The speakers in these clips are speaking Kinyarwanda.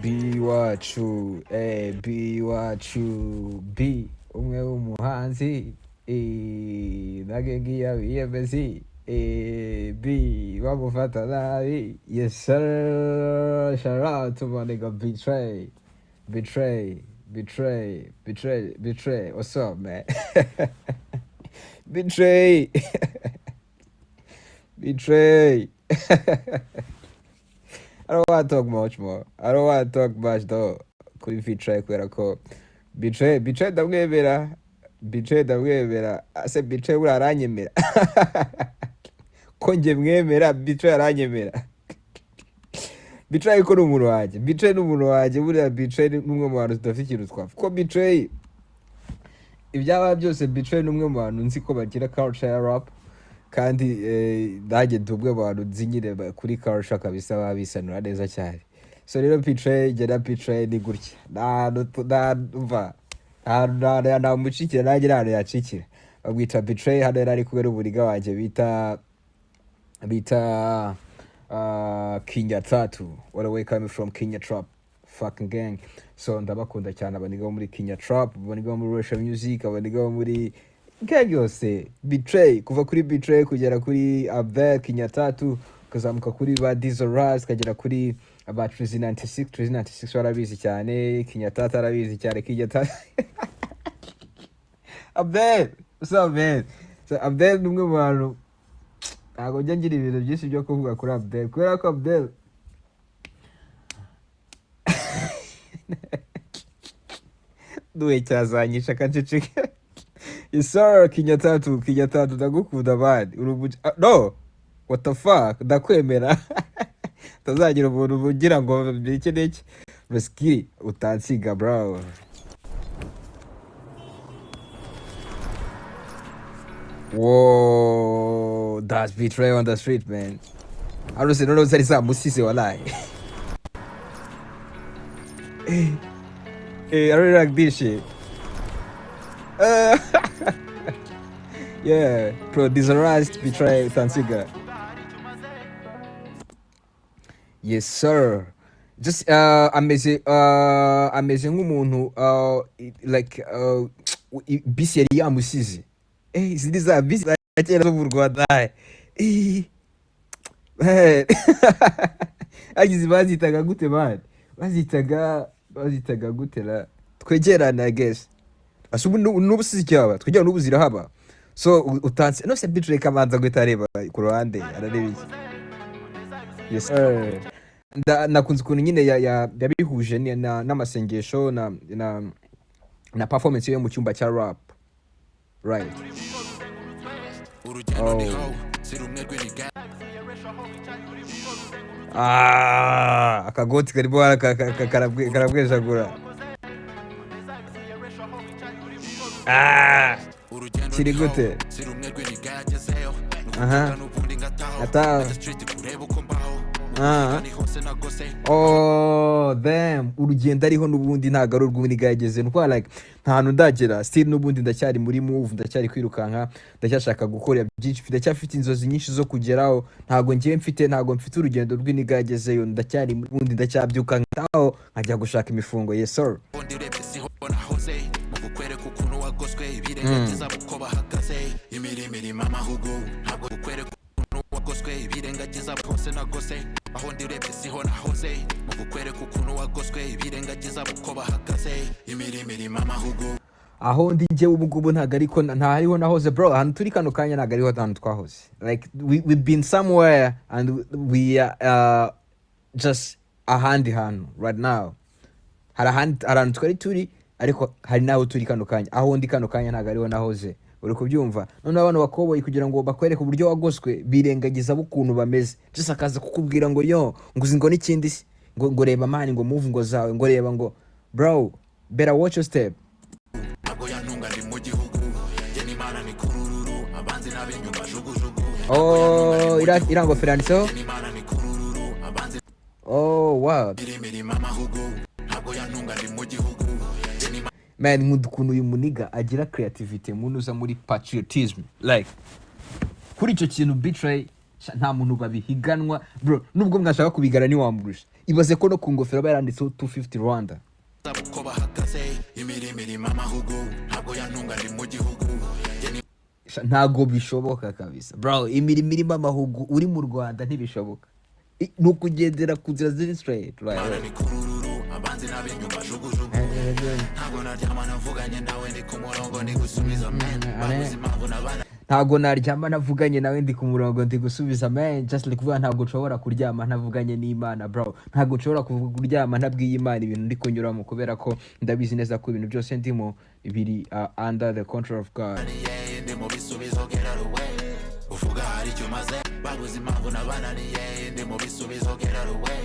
B wacu B wacu B umwe w'umuhanzi nage ngiya biyemezi B bamufata nabi. Yes sir, shout out to my nigga Betray. What's up, man? Betray. I don't want to talk much more. I don't want to talk much though. Kuri Betray kubera ko Betray ndamwemera. Ase Betray buri aranyemera. Ko nje mwemera Betray aranyemera. Betray ko n'umuntu wanjye. Betray n'umuntu wanjye, buriya Betray n'umwe mu bantu tudafite ikintu twapfa. Ko Betray ibyaba byose Betray n'umwe mu bantu nzi ko bagira culture ya rap. Kandi nanjye ndumwe mu bantu nzi nyine kuri culture kabisa babisanura neza cyane. So rero Betray ni gutya. Nta mucikira nanjye nta yacikira. Babwita Betray, hano yari ari kumwe n'umuriga wanjye bita Kenya Tattoo, all the way coming from Kenya Trap fucking gang. So ndabakunda cyane abaniga muri Kenya Trap, abaniga muri Russian Music, abaniga muri gang yose. Betray, kuva kuri Betray kugera kuri Abel Kenya Tattoo, kuzamuka kuri ba Diesel Raz, kagera kuri aba 396 warabizi cyane. Kenya Tattoo arabizi cyane. Kenya Tattoo Abel, what's up man? So Abel numwe mu bantu ntabwo njya ngira ibintu byinshi byo kuvuga kuri Abel, kubera ko Abel duhe cyazanyisha kaceceke. Yes sir, Kenya Tattoo ndagukunda man. No, what the fuck, ndakwemera. Tazagira umuntu uvugira ngo iki Ruskiri utansiga bro. Whoa, that's Betray on the street, man. I don't know that is a musisi walai. Hey, I really like this shit. Yeah, producerized Betray Tansiga. Yes sir. Just amazing nk'umuntu like bisi yari yamusize. Izi za bisi kera zo mu Rwanda. Agize bazitaga gute man? Bazitaga gute la? Twegerana I guess. Asubu n'ubusizi cyaba. Twegera n'ubuzira haba. So utanse no se Betray kamanza gwitareba ku ruhande arareba iki. Yes sir. Nakunze ukuntu nyine yabihuje n'amasengesho na performance yo mu cyumba cya rap. Right. Akagoti karimo karabwejagura. Kiri gute? Oh damn, urugendo ariho n'ubundi ntago ari urw'uniga yageze. Nuko like ntahantu ndagera, still n'ubundi ndacyari muri move, ndacyari kwirukanka, ndacyashaka gukora byinshi, ndacyafite inzozi nyinshi zo kugeraho. Ntago mfite urugendo rw'uniga yagezeyo, ndacyari n'ubundi ndacyabyuka ntaho nkajya gushaka imifungo. Yes sir. Aho ndi njye ubu ntago ariko ntahariho nahoze bro. Ahantu turi kano kanya ntago ariho ahantu twahoze. Like we've been somewhere and we are just ahandi hantu right now. Hari ahantu twari turi ariko hari naho turi kano kanya. Aho ndi kano kanya ntago ariho nahoze. Uri kubyumva? None abantu bakoboye kugira ngo bakwereke uburyo wagoswe birengagiza bukuntu bameze. Just akaza kukubwira ngo yo nguzi ngo n'ikindi ngo reba mani ngo move ngo zawe ngo reba ngo bro better watch your step. Oh, irango feraniso. Oh wow man, nk'ukuntu uyu muniga agira creativity munuza muri patriotism. Like kuri icyo kintu Betray nta muntu babihiganwa bro, nubwo mwashaka kubigana ntiwamurusha. Ibaze ko no ku ngofero baranditseho 250 Rwanda. ko bahagaze imirimo amahugu ntabwo yantunga ndi mu gihugu ntago bishoboka kabisa bro, imirimo irimo amahugu uri mu Rwanda ntibishoboka, nukugendera ku nzira ziri straight abanzi n'abinyuma jugujugu ntabwo naryama navuganye nawe ndi ku murongo ndi gusubiza babuze impamvu n'abana ntago naryama navuganye nawe ndi ku murongo ndi gusubiza man, just like kuvuga ntago nshobora kuryama ntavuganye n'Imana bro, ntago nshobora kuryama ntabwiye Imana ibintu ndi kunyuramo, kubera ko ndabizi neza ko ibintu byose ndimo biri under the control of God. ndi mu bisubizo get out of way uvuga hari icyo maze babuze impamvu n'abana ndi mu bisubizo get out of way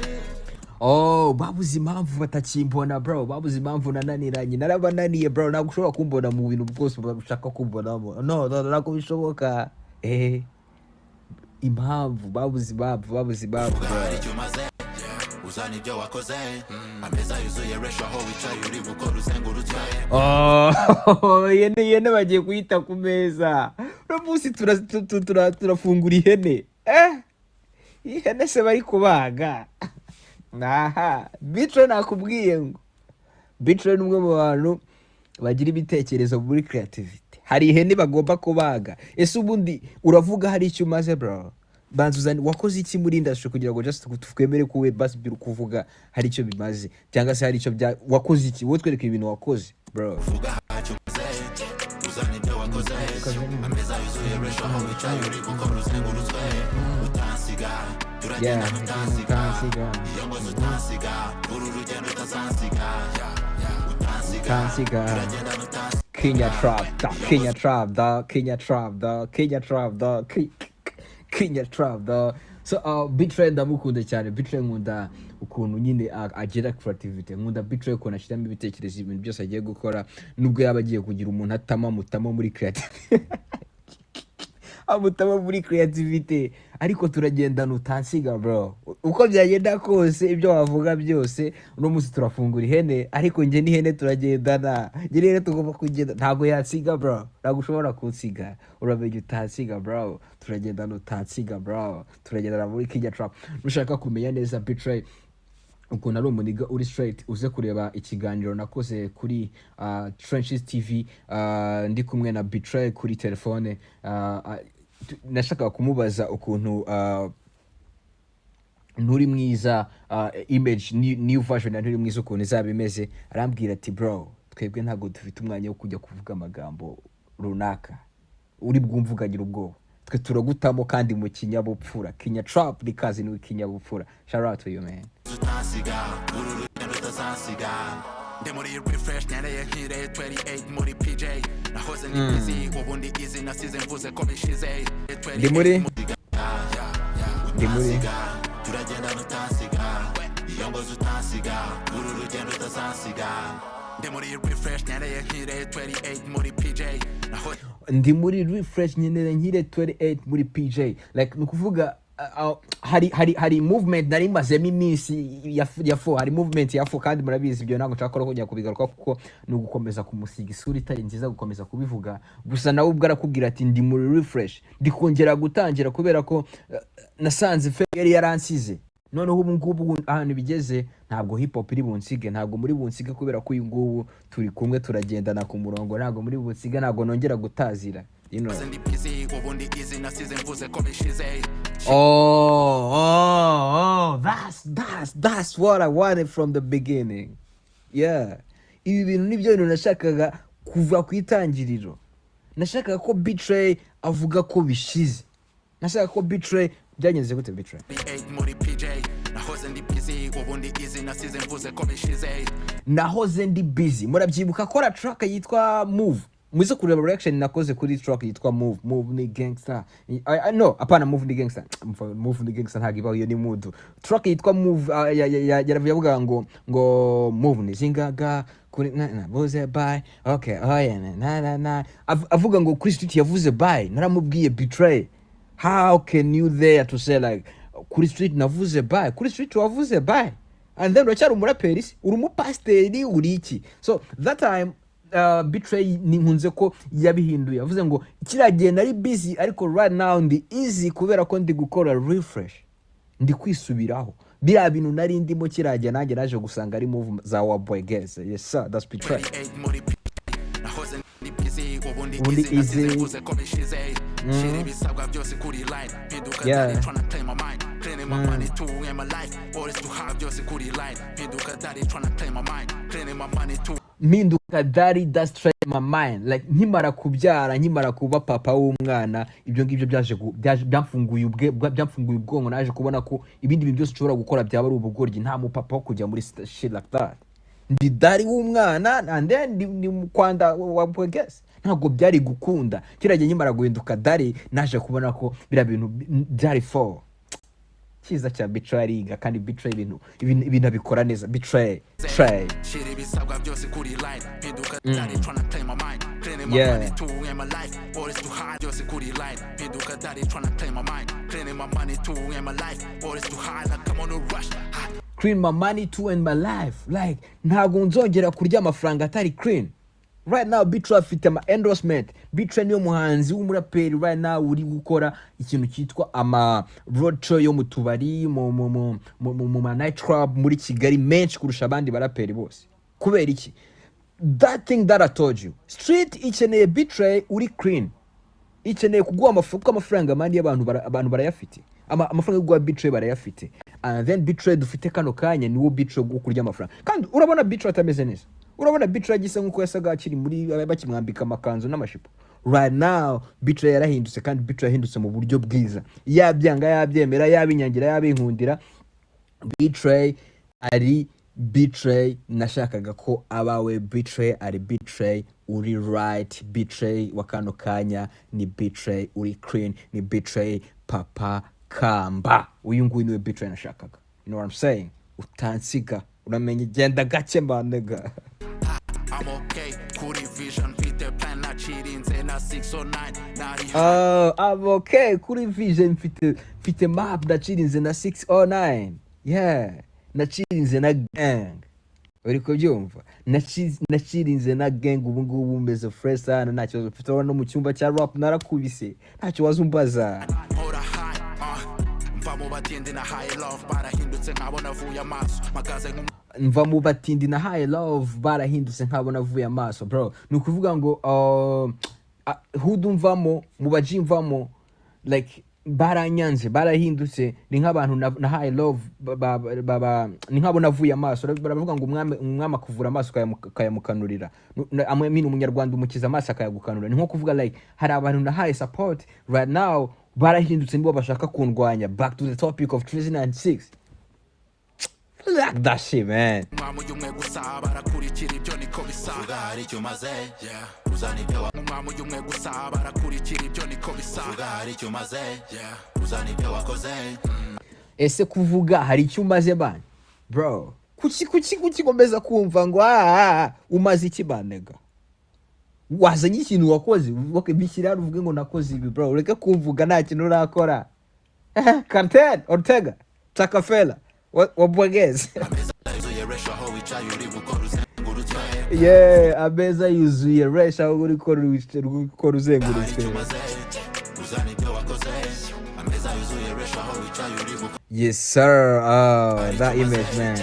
babuze impamvu batakimbona bro, babuze impamvu nananiranye, narabananiye bro, ntabwo ushobora kumbona mu bintu bwose bashaka kumbonamo, no ntabwo bishoboka. Impamvu babuze impamvu uzana ibyo wakoze ameza yuzuye resho aho wicaye uri gukora uzengurutse ihene bagiye kuyita ku meza uno munsi turafungura ihene se bari kubaga. Bitre nakubwiye ngo Bitre n'umwe mu bantu bagira ibitekerezo muri creativity. Hari ihene bagomba kubaga. Ese ubundi uravuga hari icyo umaze bro? Banzuzani wakoze iki muri industry kugira ngo just twemere ko we basi byo kuvuga hari icyo bimaze cyangwa se hari icyo wakoze iki? Wowe twereke ibintu wakoze bro. uzana ibyo wakoze ameza yuzuye resho aho wicaye uri gukora uzengurutse utansiga turagenda utansiga iyo ngozi utansiga uru rugendo utazansiga utansiga turagenda utansiga. Kenya Trap dog. So Bitre ndamukunda cyane. Bitre nkunda ukuntu nyine agira creativity, nkunda Bitre ukuntu ashyiramo ibitekerezo ibintu byose agiye gukora, nubwo yaba agiye kugira umuntu mutama muri creativity amutama muri creativity, ariko turagendana utansiga bro, uko byagenda kose ibyo wavuga byose. Uno munsi turafungura ihene, ariko njye n'ihene turagendana, njye rero tugomba kugenda, ntabwo yansiga bro, ntabwo ushobora kunsiga, uramenye utansiga bro, turagendana utansiga bro, turagendana muri Kenya Trap. Nushaka kumenya neza Bitre ukuntu ari umuniga uri straight, uze kureba ikiganiro nakoze kuri Trenches TV, ndi kumwe na Bitre kuri telefone. Nashaka kumubaza ukuntu nturi mwiza, image new version nturi mwiza ukuntu izaba imeze. Arambwira ati bro, twebwe ntabwo dufite umwanya wo kujya kuvuga amagambo runaka uri bwumvugagira ubwoba, twe turagutamo kandi mu kinyabupfura. Kenya Trap ni kazi ni kinyabupfura. Shout out to you man. Ndi muri refresh nyereye nkire 28 muri PJ nahoze ni busy ubundi easy nasize mvuze ko bishize ndi muri turagenda utansiga iyo ngozi utansiga uru rugendo utazansiga. Ndi muri refresh nyereye nkire 28 muri PJ nahoze ndi muri refresh nyereye nkire 28 muri PJ, like nukuvuga hari movement nari mazemo iminsi ya fo, hari movement ya fo, kandi murabizi ibyo ntabwo nshaka kujya kubigaruka kuko ni ugukomeza kumusiga isura itari nziza gukomeza kubivuga. Gusa nawe ubwo arakubwira ati ndi muri refresh, ndi kongera gutangira kubera ko nasanze fe yari yaransize. Noneho ubu ngubu ahantu bigeze ntabwo hip hop iri bunsige, ntabwo muri bunsige kubera ko uyu ngubu turi kumwe turagendana ku murongo, ntabwo muri bunsige, ntabwo nongera gutazira. That's what I wanted from the beginning. Yeah, ibi bintu nibyo bintu nashakaga kuva ku itangiriro. Nashakaga ko Bitre avuga ko bishize, nashakaga ko Bitre byagenze gute. Bitre nahoze ndi busy, murabyibuka akora track yitwa Move. Mwiza kureba reaction nakoze kuri track yitwa Move ni gangster. No, apana Move ni gangster. Move ni gangster ntagibaho, iyo ni Mood. Track yitwa Move yaravuga ngo Move ni zingaga kuri boze bye. Okay, na avuga ngo kuri street yavuze bye. Naramubwiye Bitre, how can you there to say like kuri street navuze bye, kuri street wavuze bye, and then uracyari umuraperi, uri umupasteri, uri iki? So that time Betray ni nkunze ko yabihinduye avuze ngo kiragiye nari busy ariko right now ndi easy kubera ko ndi gukora refresh, ndi kwisubiraho biriya bintu nari ndimo kiragiye nanjye naje gusanga ari move za Waboy Guess. Yes sir, that's Betray. Ubundi easy. Yeah. Mpinduka daddy, that's straight my mind. Like nkimara kubyara, nkimara kuba papa w'umwana, ibyo ngibyo byamfunguye ubwonko, naje kubona ko ibindi bintu byose ushobora gukora byaba ari ubugoryi, nta mu papa wo kujya muri shit like that. Ndi daddy w'umwana and then ni mukwanda wa Waboy Guess. Ntabwo byari gukunda kiragiye nyimara guhinduka daddy, naje kubona ko bira bintu byari for kiza cya Betray riga kandi Betray ibintu abikora neza. Betray bisabwa byose kuri line mpinduka daddy trying to claim my mind, cleaning my money too in my life, boys too hard byose kuri line mpinduka daddy trying to claim my mind, cleaning my money too in my life, boys too hard like come on no rush, clean my money too in my life. Like ntabwo nzongera kurya amafaranga atari clean. Right now Betray afite ama endorsement. Betray niyo muhanzi w'umuraperi right now uri gukora ikintu cyitwa ama road show yo mu tubari mu night club muri Kigali menshi kurusha abandi baraperi bose. Kubera iki? That thing that I told you, street ikeneye Betray uri clean, ikeneye kuguha amafaranga mandi abantu barayafite, amafaranga yo guha Betray barayafite, and then Betray dufite kano kanya niwo Betray go kurya amafaranga. Kandi urabona Betray atameze neza, urabona Betray gisa nkuko yasaga akiri muri bakimwambika amakanzu n'amashipo. Right now Betray yarahindutse, kandi Betray yahindutse mu buryo bwiza, yabyanga yabyemera yabinyangira yabinkundira. Betray ari Betray nashakaga ko abawe. Betray ari Betray uri right, Betray wakano kanya ni Betray uri clean, ni Betray papa kamba. Uyu nguyu niwe Betray nashakaga. You know what I'm saying? Utansiga uramenye genda gake mbandega. I'm okay kuri vision mfite plan nachirinze na 609 I'm okay kuri vision mfite map nachirinze na 609. Yeah, nachirinze na gang. Uri kubyumva? Nachirinze na gang. Ubu ngubu meze fresh sana, ntacyo mfite no mu cyumba cya rap narakubise, ntacyo wazumbaza. Mva mu batindi na high love barahindutse nkabona vuye amaso magaze mva mu batindi na high love barahindutse nkabona vuye amaso. Bro, nukuvuga ngo hudumvamo mu bajimvamo like baranyanze barahindutse, ni nk'abantu na high love ni nkabona vuye amaso. Baravuga ngo umwami akuvura amaso kayamukanurira, amwe mini umunyarwanda umukiza amaso akayagukanurira. Ni nko kuvuga like hari abantu na high support right now barahindutse nibo bashaka kundwanya. Back to the topic of 2006. Like that shit, man. Ese kuvuga hari icyo umaze bana? Bro, kuki gomeza kumva ngo umaze iki banega? Wazanye ikintu wakoze bishyira uvuge ngo nakoze ibi. Bro, ureke kumvuga nta kintu urakora. Cartel Ortega Takafela Waboy Guess. Yeah, ameza yuzuye resha uri gukora uzengurutse. Yes sir, that image man.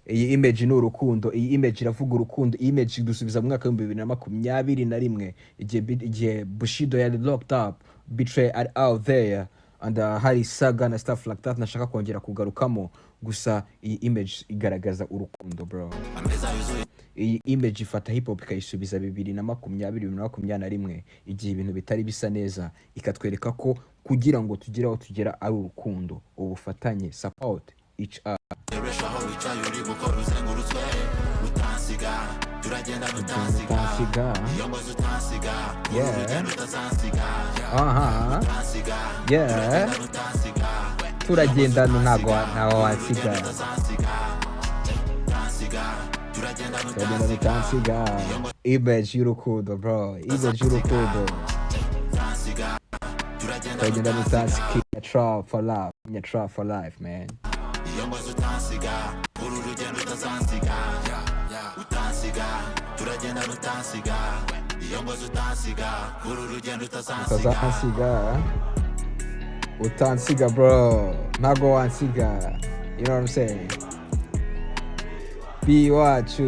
Iyi image ni urukundo, iyi image iravuga urukundo, iyi image dusubiza mu mwaka wa 2021 igihe Bushido yari locked up, Betray out there and hari saga na stuff like that. Nashaka kongera kugarukamo, gusa iyi image igaragaza urukundo bro. Iyi image ifata hip hop ikayisubiza 2021 igihe ibintu bitari bisa neza, ikatwereka ko kugira ngo tugire aho tugera ari urukundo, ubufatanye, support each other. Yeah. Turagendana ntago wansiga. Image y'urukundo bro, image y'urukundo. Turagendana utansiga. Trap for life, trap for life man. utansiga turagenda utansiga iyo ngozi utansiga kuri urugendo utazansiga utazansiga utansiga bro ntago wansiga, you know what I'm saying. B wacu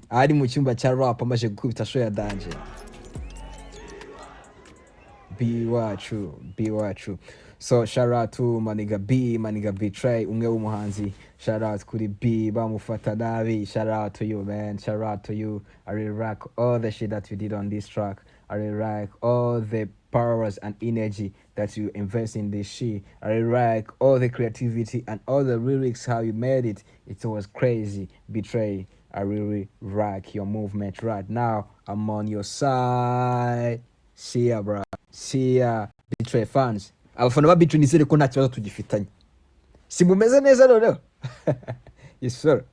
ari mu cyumba cya rap amaze gukubita show ya Danger. B wacu. So shout out to maniga Betray umwe w'umuhanzi. Shout out kuri B bamufata nabi. Shout out to you man, shout out to you. I really like all the shit that you did on this track. I really like all the powers and energy that you invest in this shit. I really like all the creativity and all the lyrics, how you made it. It was crazy. Betray, I really like your movement right now. I'm on your side. See ya bro. See ya Betray fans. Abafana ba Betray nizere ko nta kibazo tugifitanye. Si mumeze neza noneho. Yes sir.